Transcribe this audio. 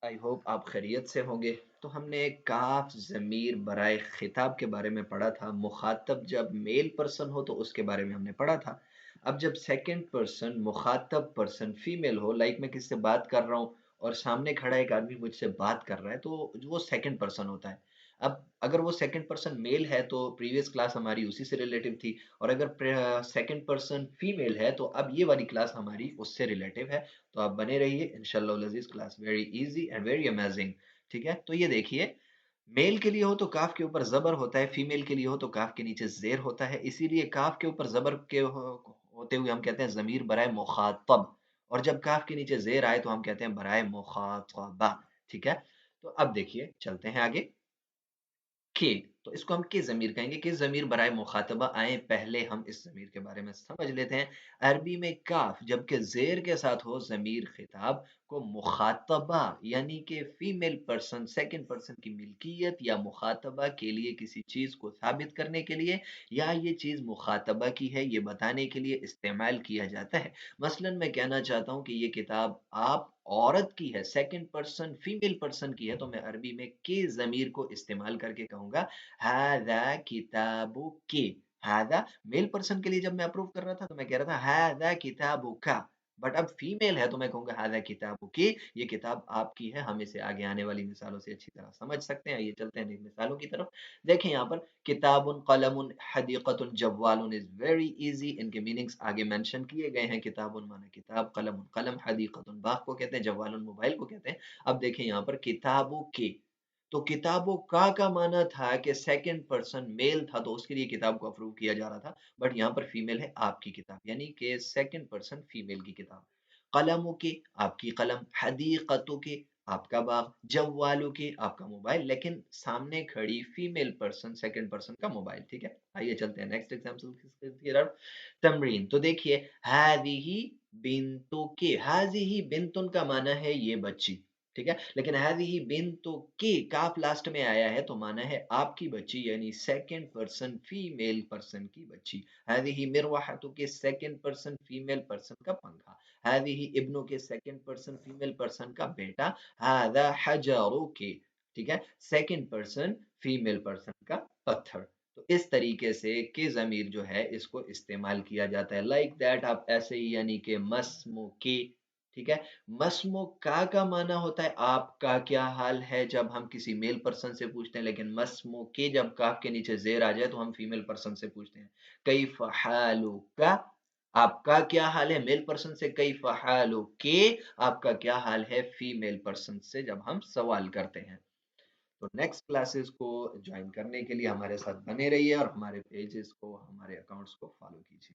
I hope आप खैरियत से होंगे। तो हमने काफ ज़मीर बराए खिताब के बारे में पढ़ा था। मुखातब जब मेल पर्सन हो तो उसके बारे में हमने पढ़ा था। अब जब सेकंड पर्सन मुखातब पर्सन फीमेल हो, लाइक मैं किससे बात कर रहा हूँ और सामने खड़ा एक आदमी मुझसे बात कर रहा है, तो वो सेकंड पर्सन होता है। अब अगर वो सेकंड पर्सन मेल है तो प्रीवियस क्लास हमारी उसी से रिलेटिव थी, और अगर सेकंड पर्सन फीमेल है तो अब ये वाली क्लास हमारी उससे रिलेटिव है। तो आप बने रहिए, इंशाल्लाह लजीज, class very easy and very amazing. ठीक है, तो ये देखिए, मेल के लिए हो तो काफ के ऊपर जबर होता है, फीमेल के लिए हो तो काफ के नीचे जेर होता है। इसीलिए काफ के ऊपर जबर होते हुए हम कहते हैं जमीर बराए मुखातब, और जब काफ के नीचे जेर आए तो हम कहते हैं बराए मुखातबा। ठीक है, तो अब देखिए चलते हैं आगे। के, तो इसको हम के ज़मीर कहेंगे। के ज़मीर बराए मुखातबा आए, पहले हम इस ज़मीर के बारे में समझ लेते हैं। अरबी में काफ जबकि ज़ेर के साथ हो ज़मीर खिताब को मुखातबा यानी कि फीमेल पर्सन सेकंड पर्सन की मिल्कियत या मुखातबा के लिए किसी चीज़ को साबित करने के लिए, या ये चीज़ मुखातबा की है ये बताने के लिए इस्तेमाल किया जाता है। मसलन मैं कहना चाहता हूँ कि ये किताब आप औरत की है, सेकंड पर्सन फीमेल पर्सन की है, तो मैं अरबी में के ज़मीर को इस्तेमाल करके कहूँगा हाज़ा किताबुकी। हाज़ा मेल पर्सन के लिए जब मैं अप्रूव कर रहा था तो मैं कह रहा था हाज़ा किताबुका, बट अब फीमेल है तो मैं कहूँगा हाज़ा किताबुकी, ये किताब आपकी है। हम इसे आगे आने वाली मिसालों से अच्छी तरह समझ सकते हैं। आइए चलते हैं मिसालों की तरफ। देखें यहाँ पर किताबुन, कलमुन, हदीक़तुन, जव्वालुन इज़ वेरी ईज़ी। इनके मीनिंग्स आगे मेंशन किए गए हैं। किताबुन माने किताब, कलमुन कलम, हदीक़तुन बाग को कहते हैं, जव्वालुन मोबाइल को कहते हैं। अब देखें यहाँ पर किताबों के, तो किताबों का माना था कि सेकंड पर्सन मेल था तो उसके लिए किताब को अप्रूव किया जा रहा था, बट यहाँ पर फीमेल है, आपकी किताब, यानी कि सेकंड पर्सन फीमेल की किताब। कलमों के, आपकी कलम, हदीक़तों के, आपका बाग, जव्वालों के, आपका मोबाइल, लेकिन सामने खड़ी फीमेल पर्सन सेकंड पर्सन का मोबाइल। ठीक है, आइए चलते हैं नेक्स्ट एग्जांपल की तरफ। तमरीन, तो देखिए, हाज़िही बिन्तु के, हाज़िही बिन्तुन का माना है ये बच्ची। ठीक है, लेकिन हाज़िही बिन्तु के काफ लास्ट में आया है तो माना है आपकी बच्ची, यानी सेकंड पर्सन फीमेल पर्सन की बच्ची। हाज़िही मिरवाहतु के सेकंड पर्सन फीमेल पर्सन का पंखा। हाज़िही इब्नु के सेकंड पर्सन फीमेल पर्सन का बेटा। हाज़ा हजरु के, ठीक है, सेकंड पर्सन फीमेल पर्सन का पत्थर। तो इस तरीके से के ज़मीर जो है इसको इस्तेमाल किया जाता है। लाइक दैट, आप ऐसे ही, यानी कि मस्मु के। ठीक है, मस्मु का माना होता है आपका क्या हाल है, जब हम किसी मेल पर्सन से पूछते हैं, लेकिन मस्मु के जब काफ के नीचे जेर आ जाए तो हम फीमेल पर्सन से पूछते हैं। कैफ हालुका, आपका क्या हाल है, मेल पर्सन से। कैफ हालुके, आपका क्या हाल है, फीमेल पर्सन से जब हम सवाल करते हैं। तो नेक्स्ट क्लासेस को ज्वाइन करने के लिए हमारे साथ बने रहिए और हमारे पेजेस को, हमारे अकाउंट्स को फॉलो कीजिए।